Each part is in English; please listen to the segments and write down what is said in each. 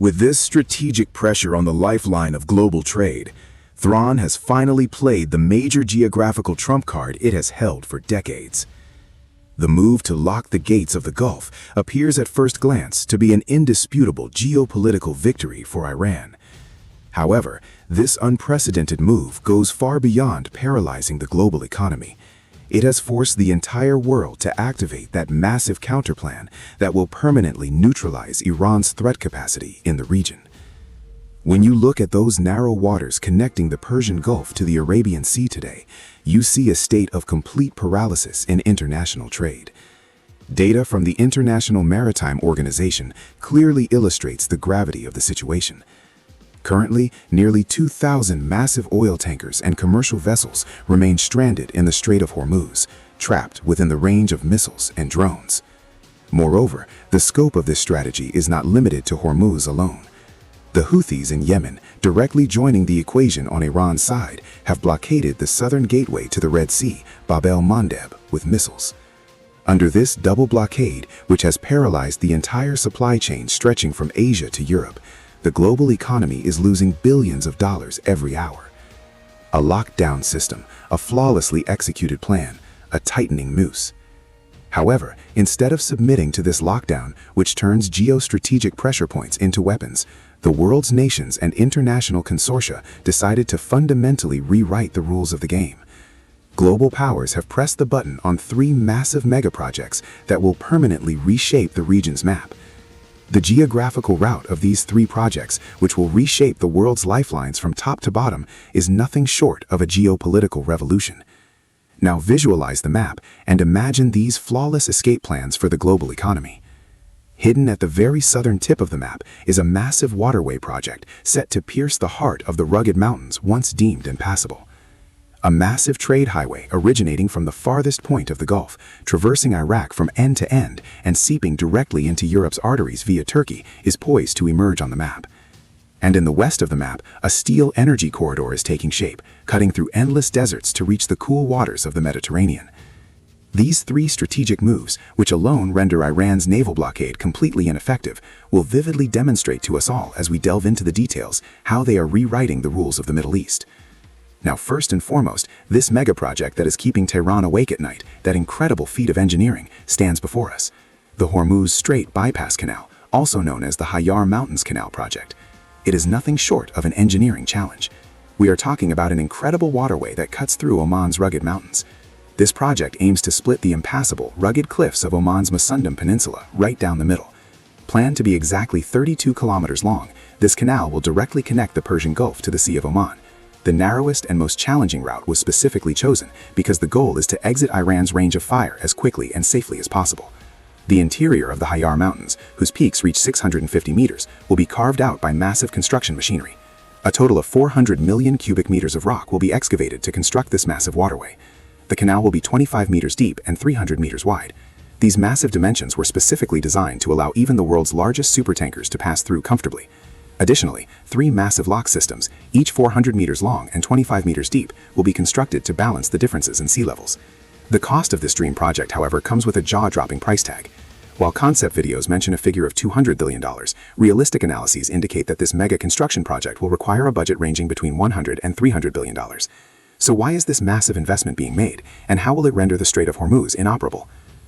With this strategic pressure on the lifeline of global trade, Thrawn has finally played the major geographical trump card it has held for decades. The move to lock the gates of the Gulf appears at first glance to be an indisputable geopolitical victory for Iran. However, this unprecedented move goes far beyond paralyzing the global economy. It has forced the entire world to activate that massive counterplan that will permanently neutralize Iran's threat capacity in the region. When you look at those narrow waters connecting the Persian Gulf to the Arabian Sea today, you see a state of complete paralysis in international trade. Data from the International Maritime Organization clearly illustrates the gravity of the situation. Currently, nearly 2,000 massive oil tankers and commercial vessels remain stranded in the Strait of Hormuz, trapped within the range of missiles and drones. Moreover, the scope of this strategy is not limited to Hormuz alone. The Houthis in Yemen, directly joining the equation on Iran's side, have blockaded the southern gateway to the Red Sea, Bab el-Mandeb, with missiles. Under this double blockade, which has paralyzed the entire supply chain stretching from Asia to Europe, the global economy is losing billions of dollars every hour. A lockdown system, a flawlessly executed plan, a tightening noose. However, instead of submitting to this lockdown, which turns geostrategic pressure points into weapons, the world's nations and international consortia decided to fundamentally rewrite the rules of the game. Global powers have pressed the button on 3 massive megaprojects that will permanently reshape the region's map. The geographical route of these 3 projects, which will reshape the world's lifelines from top to bottom, is nothing short of a geopolitical revolution. Now visualize the map and imagine these flawless escape plans for the global economy. Hidden at the very southern tip of the map is a massive waterway project set to pierce the heart of the rugged mountains once deemed impassable. A massive trade highway originating from the farthest point of the Gulf, traversing Iraq from end to end and seeping directly into Europe's arteries via Turkey, is poised to emerge on the map. And in the west of the map, a steel energy corridor is taking shape, cutting through endless deserts to reach the cool waters of the Mediterranean. These 3 strategic moves, which alone render Iran's naval blockade completely ineffective, will vividly demonstrate to us all as we delve into the details how they are rewriting the rules of the Middle East. Now, first and foremost, this mega-project that is keeping Tehran awake at night, that incredible feat of engineering, stands before us. The Hormuz Strait Bypass Canal, also known as the Hajar Mountains Canal project. It is nothing short of an engineering challenge. We are talking about an incredible waterway that cuts through Oman's rugged mountains. This project aims to split the impassable, rugged cliffs of Oman's Musandam Peninsula right down the middle. Planned to be exactly 32 kilometers long, this canal will directly connect the Persian Gulf to the Sea of Oman. The narrowest and most challenging route was specifically chosen because the goal is to exit Iran's range of fire as quickly and safely as possible. The interior of the Hajar Mountains, whose peaks reach 650 meters, will be carved out by massive construction machinery. A total of 400 million cubic meters of rock will be excavated to construct this massive waterway. The canal will be 25 meters deep and 300 meters wide. These massive dimensions were specifically designed to allow even the world's largest supertankers to pass through comfortably. Additionally, 3 massive lock systems, each 400 meters long and 25 meters deep, will be constructed to balance the differences in sea levels. The cost of this dream project, however, comes with a jaw-dropping price tag. While concept videos mention a figure of $200 billion, realistic analyses indicate that this mega construction project will require a budget ranging between $100 and $300 billion. So why is this massive investment being made, and how will it render the Strait of Hormuz inoperable?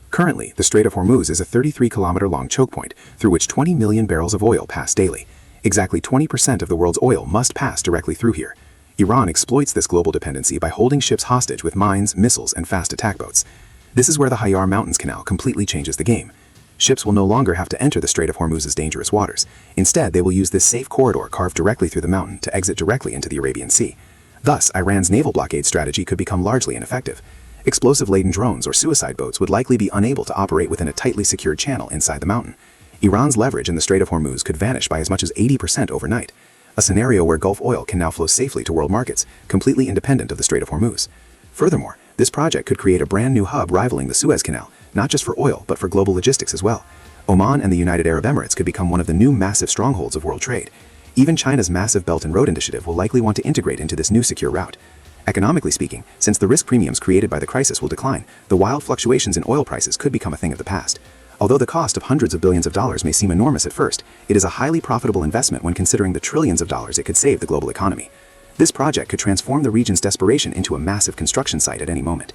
Currently, the Strait of Hormuz is a 33-kilometer-long choke point through which 20 million barrels of oil pass daily. Exactly 20% of the world's oil must pass directly through here. Iran exploits this global dependency by holding ships hostage with mines, missiles, and fast attack boats. This is where the Hajar Mountains Canal completely changes the game. Ships will no longer have to enter the Strait of Hormuz's dangerous waters. Instead, they will use this safe corridor carved directly through the mountain to exit directly into the Arabian Sea. Thus, Iran's naval blockade strategy could become largely ineffective. Explosive-laden drones or suicide boats would likely be unable to operate within a tightly secured channel inside the mountain. Iran's leverage in the Strait of Hormuz could vanish by as much as 80% overnight, a scenario where Gulf oil can now flow safely to world markets, completely independent of the Strait of Hormuz. Furthermore, this project could create a brand new hub rivaling the Suez Canal, not just for oil but for global logistics as well. Oman and the United Arab Emirates could become one of the new massive strongholds of world trade. Even China's massive Belt and Road Initiative will likely want to integrate into this new secure route. Economically speaking, since the risk premiums created by the crisis will decline, the wild fluctuations in oil prices could become a thing of the past. Although the cost of hundreds of billions of dollars may seem enormous at first, it is a highly profitable investment when considering the trillions of dollars it could save the global economy. This project could transform the region's desperation into a massive construction site at any moment.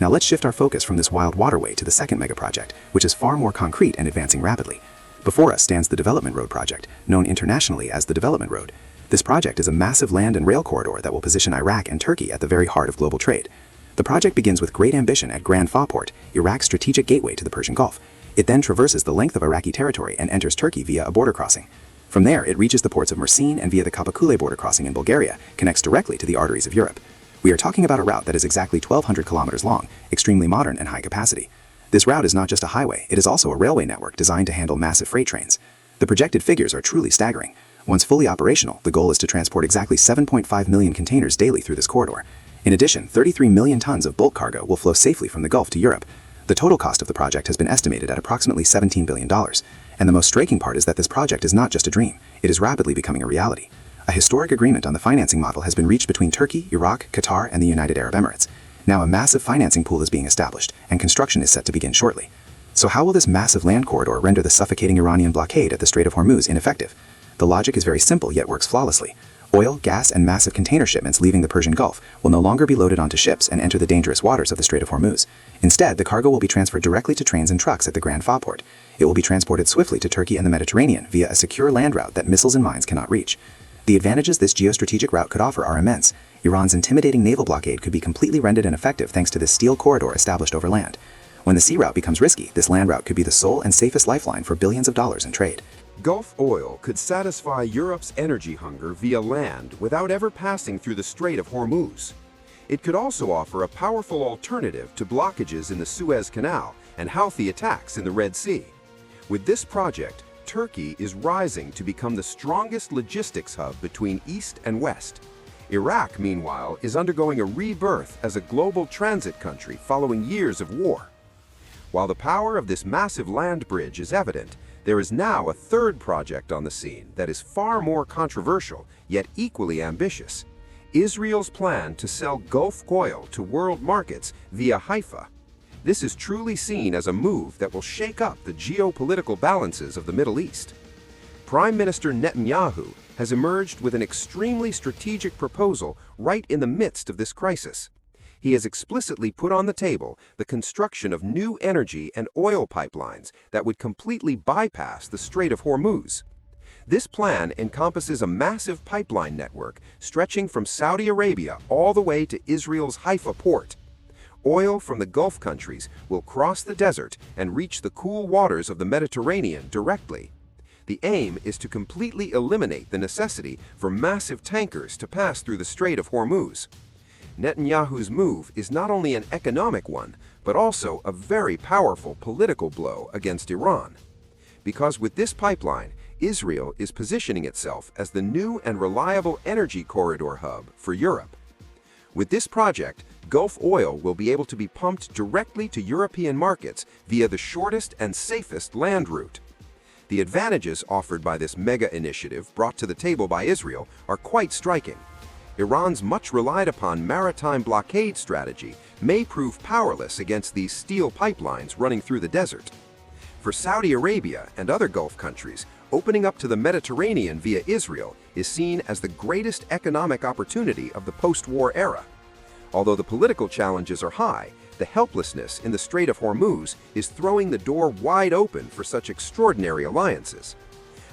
Now let's shift our focus from this wild waterway to the second megaproject, which is far more concrete and advancing rapidly. Before us stands the Development Road project, known internationally as the Development Road. This project is a massive land and rail corridor that will position Iraq and Turkey at the very heart of global trade. The project begins with great ambition at Grand Fa Port, Iraq's strategic gateway to the Persian Gulf. It then traverses the length of Iraqi territory and enters Turkey via a border crossing. From there, it reaches the ports of Mersin and via the Kapakule border crossing in Bulgaria, connects directly to the arteries of Europe. We are talking about a route that is exactly 1,200 kilometers long, extremely modern and high capacity. This route is not just a highway, it is also a railway network designed to handle massive freight trains. The projected figures are truly staggering. Once fully operational, the goal is to transport exactly 7.5 million containers daily through this corridor. In addition, 33 million tons of bulk cargo will flow safely from the Gulf to Europe. The total cost of the project has been estimated at approximately $17 billion. And the most striking part is that this project is not just a dream, it is rapidly becoming a reality. A historic agreement on the financing model has been reached between Turkey, Iraq, Qatar, and the United Arab Emirates. Now a massive financing pool is being established, and construction is set to begin shortly. So how will this massive land corridor render the suffocating Iranian blockade at the Strait of Hormuz ineffective? The logic is very simple yet works flawlessly. Oil, gas, and massive container shipments leaving the Persian Gulf will no longer be loaded onto ships and enter the dangerous waters of the Strait of Hormuz. Instead, the cargo will be transferred directly to trains and trucks at the Grand Fa Port. It will be transported swiftly to Turkey and the Mediterranean via a secure land route that missiles and mines cannot reach. The advantages this geostrategic route could offer are immense. Iran's intimidating naval blockade could be completely rendered ineffective thanks to this steel corridor established over land. When the sea route becomes risky, this land route could be the sole and safest lifeline for billions of dollars in trade. Gulf oil could satisfy Europe's energy hunger via land without ever passing through the Strait of Hormuz. It could also offer a powerful alternative to blockages in the Suez Canal and Houthi attacks in the Red Sea. With this project, Turkey is rising to become the strongest logistics hub between East and West. Iraq, meanwhile, is undergoing a rebirth as a global transit country following years of war. While the power of this massive land bridge is evident, there is now a third project on the scene that is far more controversial, yet equally ambitious. Israel's plan to sell Gulf oil to world markets via Haifa. This is truly seen as a move that will shake up the geopolitical balances of the Middle East. Prime Minister Netanyahu has emerged with an extremely strategic proposal right in the midst of this crisis. He has explicitly put on the table the construction of new energy and oil pipelines that would completely bypass the Strait of Hormuz. This plan encompasses a massive pipeline network stretching from Saudi Arabia all the way to Israel's Haifa port. Oil from the Gulf countries will cross the desert and reach the cool waters of the Mediterranean directly. The aim is to completely eliminate the necessity for massive tankers to pass through the Strait of Hormuz. Netanyahu's move is not only an economic one, but also a very powerful political blow against Iran. Because with this pipeline, Israel is positioning itself as the new and reliable energy corridor hub for Europe. With this project, Gulf oil will be able to be pumped directly to European markets via the shortest and safest land route. The advantages offered by this mega initiative brought to the table by Israel are quite striking. Iran's much relied upon maritime blockade strategy may prove powerless against these steel pipelines running through the desert. For Saudi Arabia and other Gulf countries, opening up to the Mediterranean via Israel is seen as the greatest economic opportunity of the post-war era. Although the political challenges are high, the helplessness in the Strait of Hormuz is throwing the door wide open for such extraordinary alliances.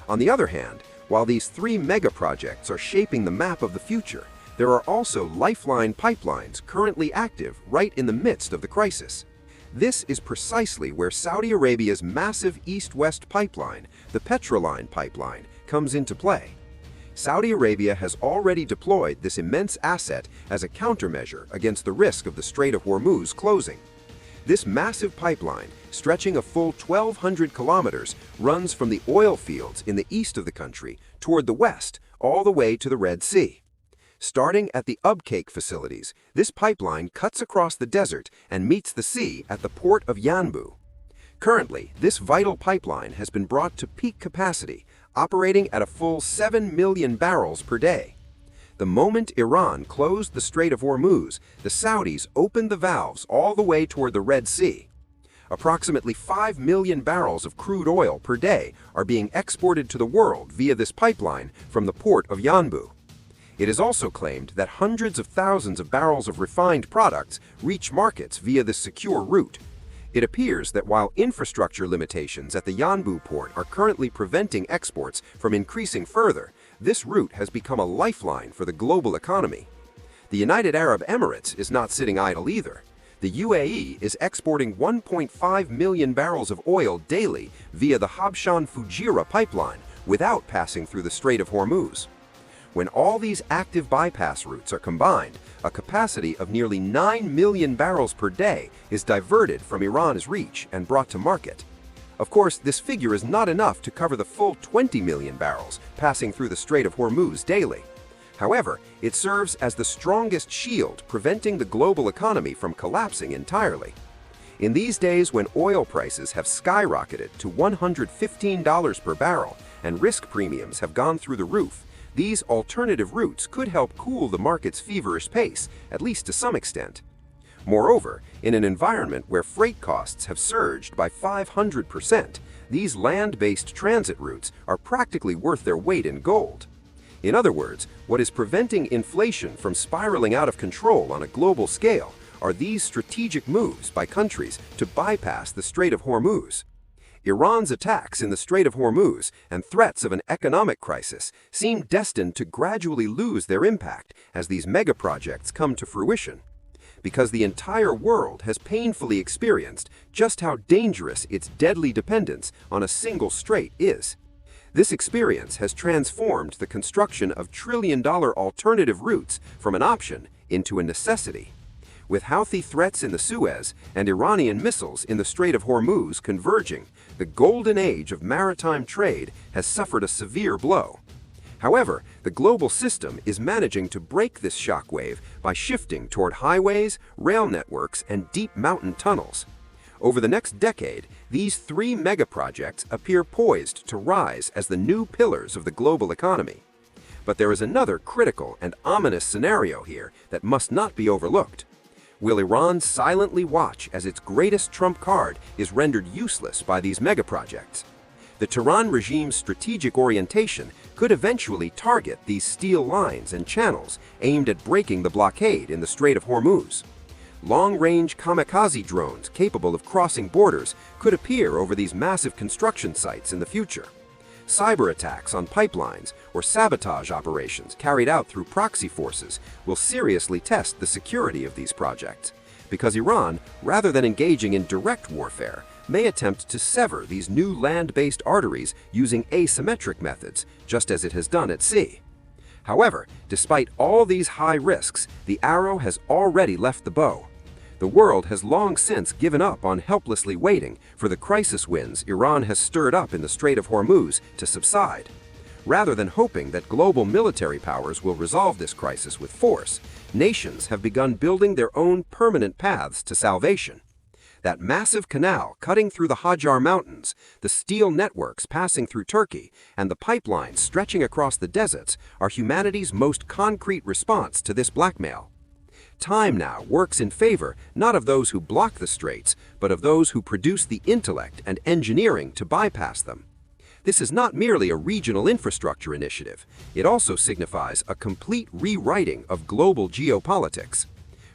On the other hand, while these three mega-projects are shaping the map of the future, there are also lifeline pipelines currently active right in the midst of the crisis. This is precisely where Saudi Arabia's massive east-west pipeline, the Petroline pipeline, comes into play. Saudi Arabia has already deployed this immense asset as a countermeasure against the risk of the Strait of Hormuz closing. This massive pipeline, stretching a full 1,200 kilometers, runs from the oil fields in the east of the country toward the west, all the way to the Red Sea. Starting at the Ubqaiq facilities, this pipeline cuts across the desert and meets the sea at the port of Yanbu. Currently, this vital pipeline has been brought to peak capacity, operating at a full 7 million barrels per day. The moment Iran closed the Strait of Hormuz, the Saudis opened the valves all the way toward the Red Sea. Approximately 5 million barrels of crude oil per day are being exported to the world via this pipeline from the port of Yanbu. It is also claimed that hundreds of thousands of barrels of refined products reach markets via this secure route. It appears that while infrastructure limitations at the Yanbu port are currently preventing exports from increasing further, this route has become a lifeline for the global economy. The United Arab Emirates is not sitting idle either. The UAE is exporting 1.5 million barrels of oil daily via the Habshan-Fujairah pipeline without passing through the Strait of Hormuz. When all these active bypass routes are combined, a capacity of nearly 9 million barrels per day is diverted from Iran's reach and brought to market. Of course, this figure is not enough to cover the full 20 million barrels passing through the Strait of Hormuz daily. However, it serves as the strongest shield preventing the global economy from collapsing entirely. In these days when oil prices have skyrocketed to $115 per barrel and risk premiums have gone through the roof, these alternative routes could help cool the market's feverish pace, at least to some extent. Moreover, in an environment where freight costs have surged by 500%, these land-based transit routes are practically worth their weight in gold. In other words, what is preventing inflation from spiraling out of control on a global scale are these strategic moves by countries to bypass the Strait of Hormuz. Iran's attacks in the Strait of Hormuz and threats of an economic crisis seem destined to gradually lose their impact as these mega-projects come to fruition, because the entire world has painfully experienced just how dangerous its deadly dependence on a single strait is. This experience has transformed the construction of trillion-dollar alternative routes from an option into a necessity. With Houthi threats in the Suez and Iranian missiles in the Strait of Hormuz converging, the golden age of maritime trade has suffered a severe blow. However, the global system is managing to break this shockwave by shifting toward highways, rail networks, and deep mountain tunnels. Over the next decade, these three mega-projects appear poised to rise as the new pillars of the global economy. But there is another critical and ominous scenario here that must not be overlooked. Will Iran silently watch as its greatest trump card is rendered useless by these mega-projects? The Tehran regime's strategic orientation could eventually target these steel lines and channels aimed at breaking the blockade in the Strait of Hormuz. Long-range kamikaze drones capable of crossing borders could appear over these massive construction sites in the future. Cyber attacks on pipelines or sabotage operations carried out through proxy forces will seriously test the security of these projects, because Iran, rather than engaging in direct warfare, may attempt to sever these new land-based arteries using asymmetric methods, just as it has done at sea. However, despite all these high risks, the arrow has already left the bow. The world has long since given up on helplessly waiting for the crisis winds Iran has stirred up in the Strait of Hormuz to subside. Rather than hoping that global military powers will resolve this crisis with force, nations have begun building their own permanent paths to salvation. That massive canal cutting through the Hajar Mountains, the steel networks passing through Turkey, and the pipelines stretching across the deserts are humanity's most concrete response to this blackmail. Time now works in favor not of those who block the straits, but of those who produce the intellect and engineering to bypass them. This is not merely a regional infrastructure initiative. It also signifies a complete rewriting of global geopolitics.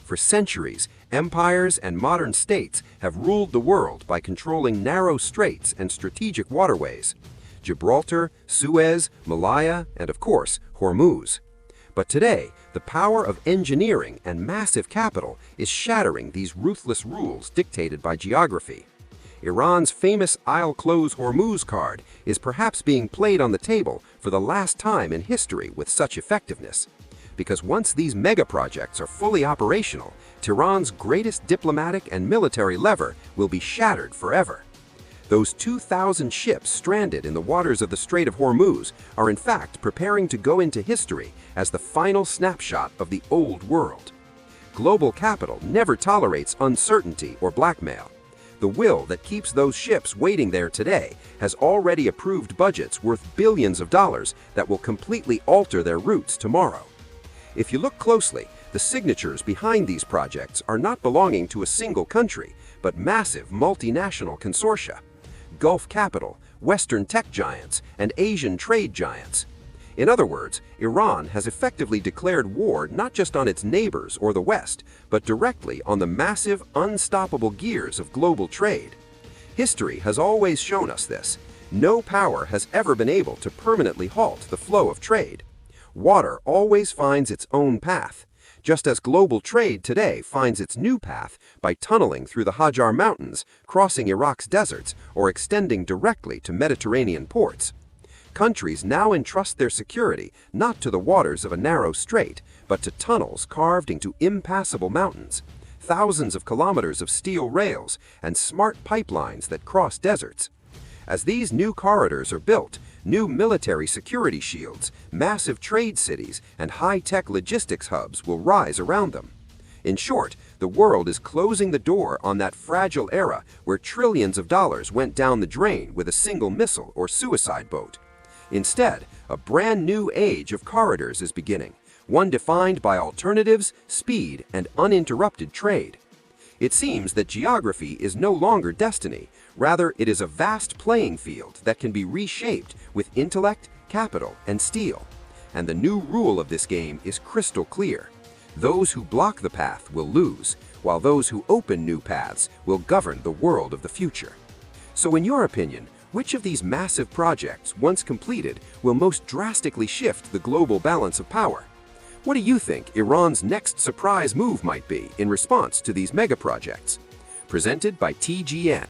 For centuries, empires and modern states have ruled the world by controlling narrow straits and strategic waterways: Gibraltar, Suez, Malaya, and of course, Hormuz. But today, the power of engineering and massive capital is shattering these ruthless rules dictated by geography. Iran's famous "I'll close Hormuz" card is perhaps being played on the table for the last time in history with such effectiveness. Because once these mega-projects are fully operational, Tehran's greatest diplomatic and military lever will be shattered forever. Those 2,000 ships stranded in the waters of the Strait of Hormuz are in fact preparing to go into history as the final snapshot of the old world. Global capital never tolerates uncertainty or blackmail. The will that keeps those ships waiting there today has already approved budgets worth billions of dollars that will completely alter their routes tomorrow. If you look closely, The signatures behind these projects are not belonging to a single country, but massive multinational consortia. Gulf capital, Western tech giants, and Asian trade giants. In other words, Iran has effectively declared war not just on its neighbors or the West, but directly on the massive, unstoppable gears of global trade. History has always shown us this. No power has ever been able to permanently halt the flow of trade. Water always finds its own path, just as global trade today finds its new path by tunneling through the Hajar Mountains, crossing Iraq's deserts, or extending directly to Mediterranean ports. Countries now entrust their security not to the waters of a narrow strait, but to tunnels carved into impassable mountains, thousands of kilometers of steel rails, and smart pipelines that cross deserts. As these new corridors are built, new military security shields, massive trade cities, and high-tech logistics hubs will rise around them. In short, the world is closing the door on that fragile era where trillions of dollars went down the drain with a single missile or suicide boat. Instead, a brand new age of corridors is beginning, one defined by alternatives, speed, and uninterrupted trade. It seems that geography is no longer destiny. Rather, it is a vast playing field that can be reshaped with intellect, capital, and steel. And the new rule of this game is crystal clear. Those who block the path will lose, while those who open new paths will govern the world of the future. So in your opinion, which of these massive projects, once completed, will most drastically shift the global balance of power? What do you think Iran's next surprise move might be in response to these mega projects? Presented by TGN.